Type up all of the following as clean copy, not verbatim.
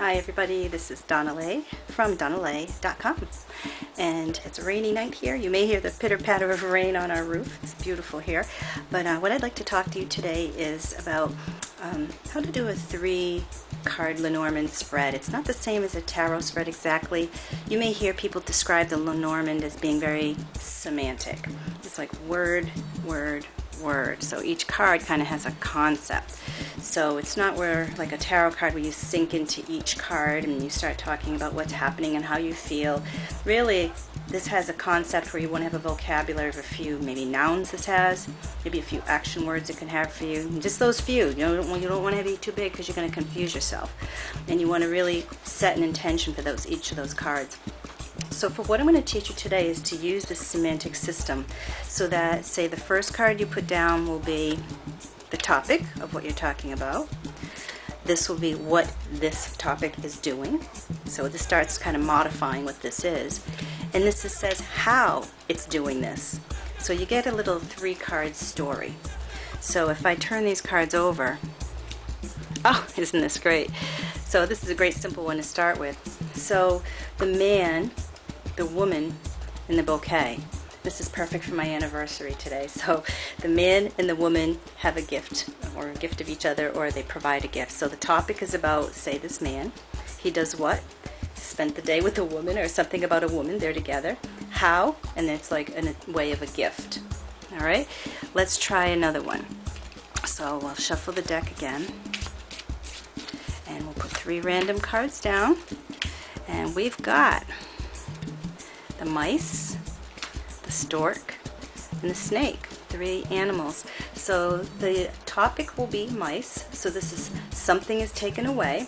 Hi everybody, this is Donnaleigh from Donnaleigh.com, and it's a rainy night here. You may hear the pitter-patter of rain on our roof. It's beautiful here. But what I'd like to talk to you today is about how to do a 3-card Lenormand spread. It's not the same as a tarot spread exactly. You may hear people describe the Lenormand as being very semantic. It's like word, word, word. So each card kind of has a concept. So it's not where like a tarot card where you sink into each card and you start talking about what's happening and how you feel. Really, this has a concept where you want to have a vocabulary of a few, maybe nouns this has, maybe a few action words it can have for you. And just those few. You don't want to have it too big because you're going to confuse yourself. And you want to really set an intention for each of those cards. So for what I'm going to teach you today is to use the semantic system so that, say, the first card you put down will be the topic of what you're talking about. This will be what this topic is doing. So this starts kind of modifying what this is. And this says how it's doing this. So you get a little 3-card story. So if I turn these cards over, oh, isn't this great? So this is a great simple one to start with. So the man, the woman, and the bouquet. This is perfect for my anniversary today. So the man and the woman have a gift, or a gift of each other, or they provide a gift. So the topic is about, say, this man. He does what? Spent the day with a woman, or something about a woman. They're together. How? And it's like a way of a gift. All right? Let's try another one. So we'll shuffle the deck again. And we'll put 3 random cards down. And we've got the mice, the stork, and the snake. 3 animals. So the topic will be mice. So this is something is taken away,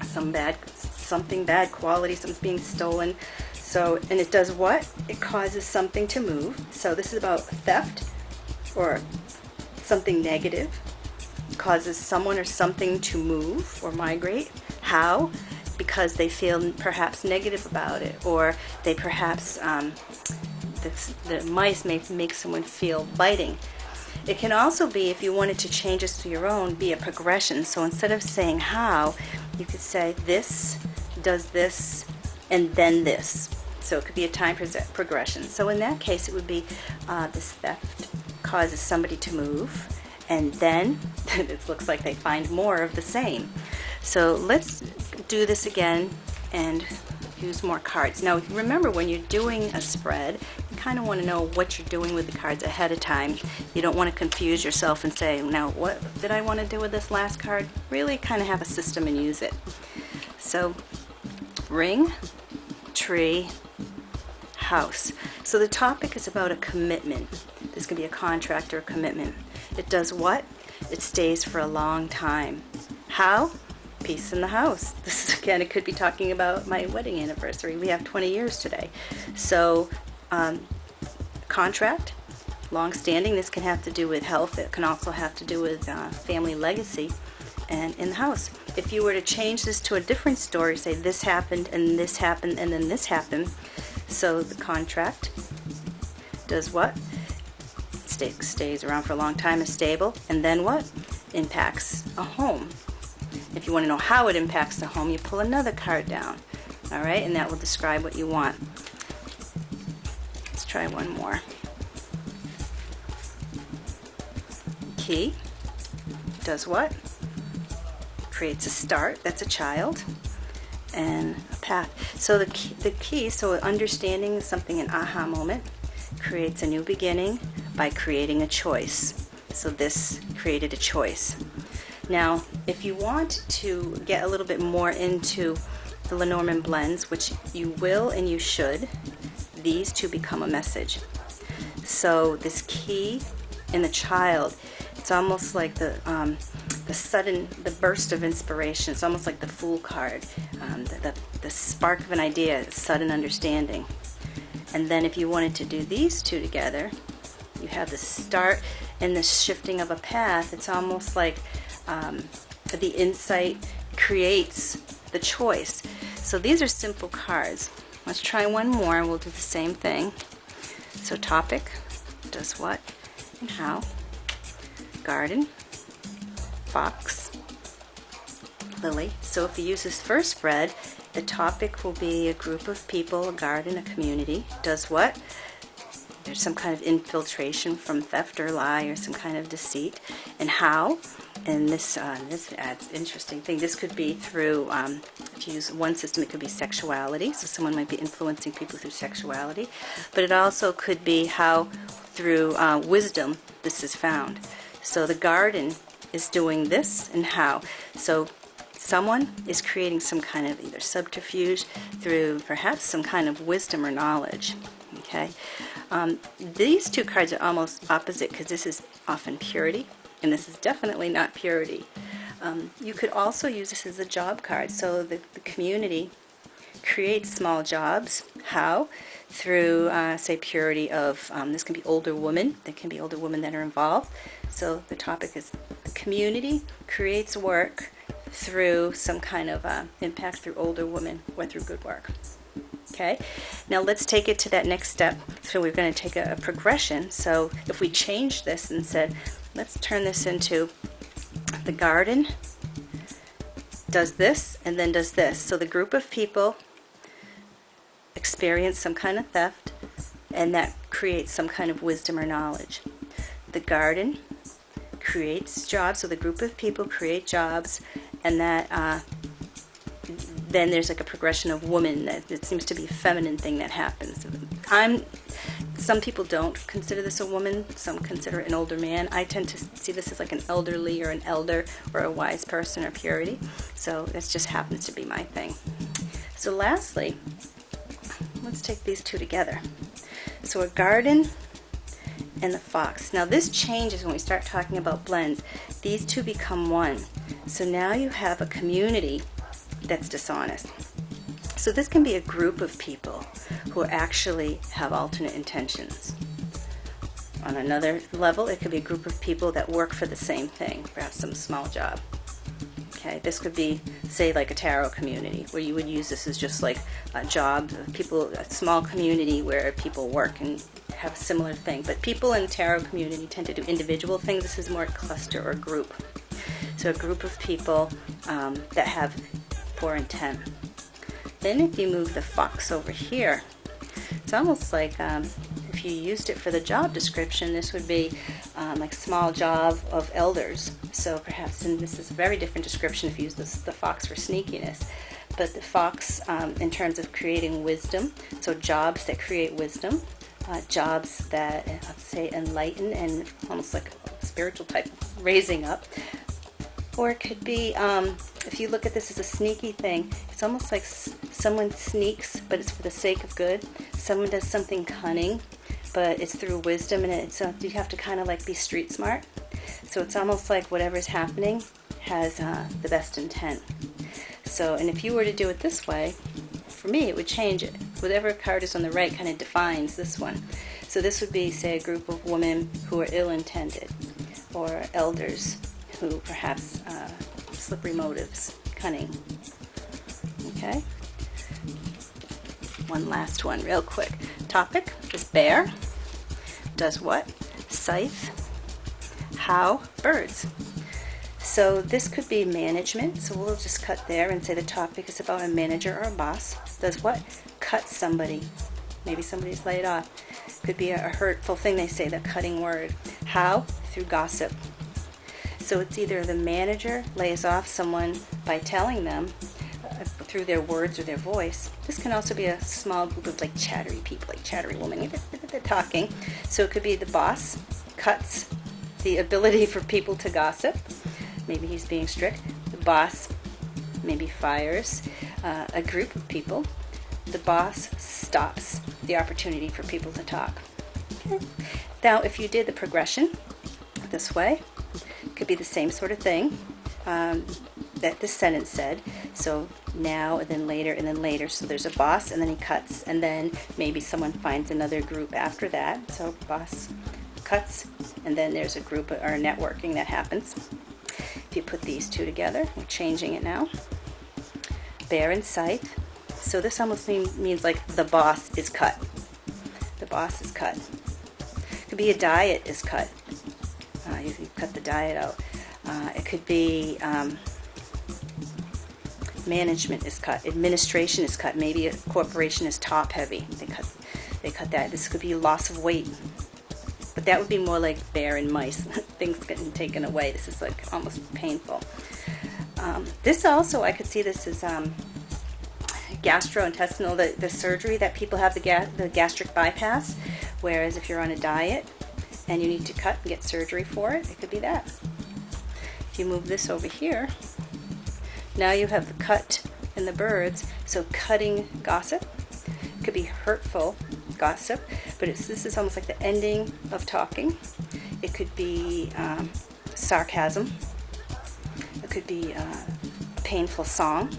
something bad quality, something's being stolen. So, and it does what? It causes something to move. So this is about theft or something negative. It causes someone or something to move or migrate. How? Because they feel perhaps negative about it, or they perhaps the mice may make someone feel biting. It can also be, if you wanted to change this to your own, be a progression. So instead of saying how, you could say this does this and then this. So it could be a time progression. So in that case, it would be this theft causes somebody to move, and then it looks like they find more of the same. So let's do this again and use more cards. Now remember, when you're doing a spread, you kind of want to know what you're doing with the cards ahead of time. You don't want to confuse yourself and say, now what did I want to do with this last card? Really kind of have a system and use it. So ring, tree, house. So the topic is about a commitment. This could be a contract or a commitment. It does what? It stays for a long time. How? Peace in the house. This is, again, it could be talking about my wedding anniversary. We have 20 years today. So contract, long-standing. This can have to do with health. It can also have to do with family legacy. And in the house, if you were to change this to a different story, say this happened and this happened and then this happened. So the contract does what? Stays around for a long time, is stable, and then what? Impacts a home. If you want to know how it impacts the home, you pull another card down. All right, and that will describe what you want. Let's try one more. Key does what? Creates a start. That's a child. And a path. So the key, so understanding something, an aha moment, creates a new beginning by creating a choice. So this created a choice. Now, if you want to get a little bit more into the Lenormand blends, which you will and you should, these two become a message. So this key and the child, it's almost like the burst of inspiration. It's almost like the Fool card, the spark of an idea, sudden understanding. And then if you wanted to do these two together, you have the start and the shifting of a path. It's almost like the insight creates the choice. So these are simple cards. Let's try one more and we'll do the same thing. So topic does what and how. Garden, fox, lily. So if you use this first spread, the topic will be a group of people, a garden, a community. Does what? There's some kind of infiltration from theft or lie or some kind of deceit. And how? And this adds interesting thing. This could be through, if you use one system, it could be sexuality. So someone might be influencing people through sexuality. But it also could be how through wisdom this is found. So the garden is doing this and how. So someone is creating some kind of either subterfuge through perhaps some kind of wisdom or knowledge. Okay. These two cards are almost opposite because this is often purity and this is definitely not purity. You could also use this as a job card. So the community creates small jobs. How? Through, say, purity of, this can be older women. There can be older women that are involved. So the topic is the community creates work through some kind of impact through older women or through good work. Okay, now let's take it to that next step. So we're going to take a progression. So if we change this and said, let's turn this into the garden does this and then does this. So the group of people experience some kind of theft and that creates some kind of wisdom or knowledge. The garden creates jobs, so the group of people create jobs, and that then there's like a progression of woman. That it seems to be a feminine thing that happens. Some people don't consider this a woman. Some consider it an older man. I tend to see this as like an elderly or an elder or a wise person or purity. So this just happens to be my thing. So lastly, let's take these two together. So a garden and the fox. Now this changes when we start talking about blends. These two become one. So now you have a community that's dishonest. So this can be a group of people who actually have alternate intentions. On another level, it could be a group of people that work for the same thing, perhaps some small job. Okay, this could be, say, like a tarot community, where you would use this as just like a job, people, a small community where people work and have a similar thing. But people in tarot community tend to do individual things. This is more cluster or group. So a group of people that have poor intent. Then if you move the fox over here, it's almost like if you used it for the job description, this would be like small job of elders. So perhaps, and this is a very different description if you use the fox for sneakiness, but the fox in terms of creating wisdom, so jobs that create wisdom, jobs that, let's say, enlighten and almost like a spiritual type of raising up. Or it could be, if you look at this as a sneaky thing, it's almost like someone sneaks, but it's for the sake of good. Someone does something cunning, but it's through wisdom, and it's you have to kind of like be street smart. So it's almost like whatever's happening has the best intent. So, and if you were to do it this way, for me, it would change it. Whatever card is on the right kind of defines this one. So this would be, say, a group of women who are ill-intended, or elders who perhaps slippery motives, cunning. Okay? One last one real quick. Topic is bear. Does what? Scythe. How? Birds. So this could be management. So we'll just cut there and say the topic is about a manager or a boss. Does what? Cut somebody. Maybe somebody's laid off. Could be a hurtful thing they say, the cutting word. How? Through gossip. So it's either the manager lays off someone by telling them through their words or their voice. This can also be a small group of like chattery people, like chattery women. They're talking. So it could be the boss cuts the ability for people to gossip. Maybe he's being strict. The boss maybe fires a group of people. The boss stops the opportunity for people to talk. Okay. Now, if you did the progression this way, it could be the same sort of thing that this sentence said. So now, and then later, and then later. So there's a boss, and then he cuts, and then maybe someone finds another group after that. So boss cuts, and then there's a group or networking that happens. If you put these two together, we're changing it now. Bear and scythe. So this almost means like the boss is cut. The boss is cut. It could be a diet is cut. You cut the diet out. It could be management is cut, administration is cut, maybe a corporation is top heavy. They cut that. This could be loss of weight. But that would be more like bear and mice. Things getting taken away. This is like almost painful. This also, I could see this as gastrointestinal, the surgery that people have, the gastric bypass. Whereas if you're on a diet and you need to cut and get surgery for it, it could be that. If you move this over here, now you have the cut and the birds. So cutting gossip. It could be hurtful gossip, but this is almost like the ending of talking. It could be sarcasm. It could be a painful song.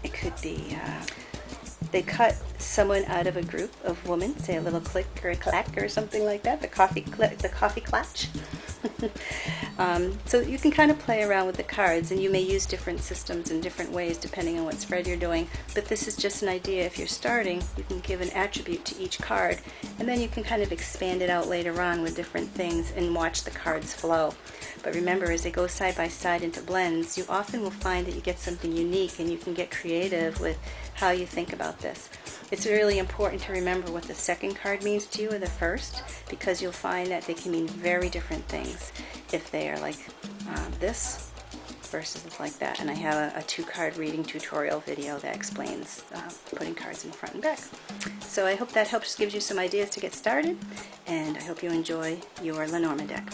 It could be they cut someone out of a group of women, say a little click or a clack or something like that. The coffee clatch. So you can kind of play around with the cards, and you may use different systems in different ways depending on what spread you're doing. But this is just an idea. If you're starting, you can give an attribute to each card, and then you can kind of expand it out later on with different things and watch the cards flow. But remember, as they go side by side into blends, you often will find that you get something unique, and you can get creative with how you think about this. It's really important to remember what the second card means to you or the first, because you'll find that they can mean very different things if they are like this versus like that. And I have a 2-card reading tutorial video that explains putting cards in front and back. So I hope that gives you some ideas to get started, and I hope you enjoy your Lenormand deck.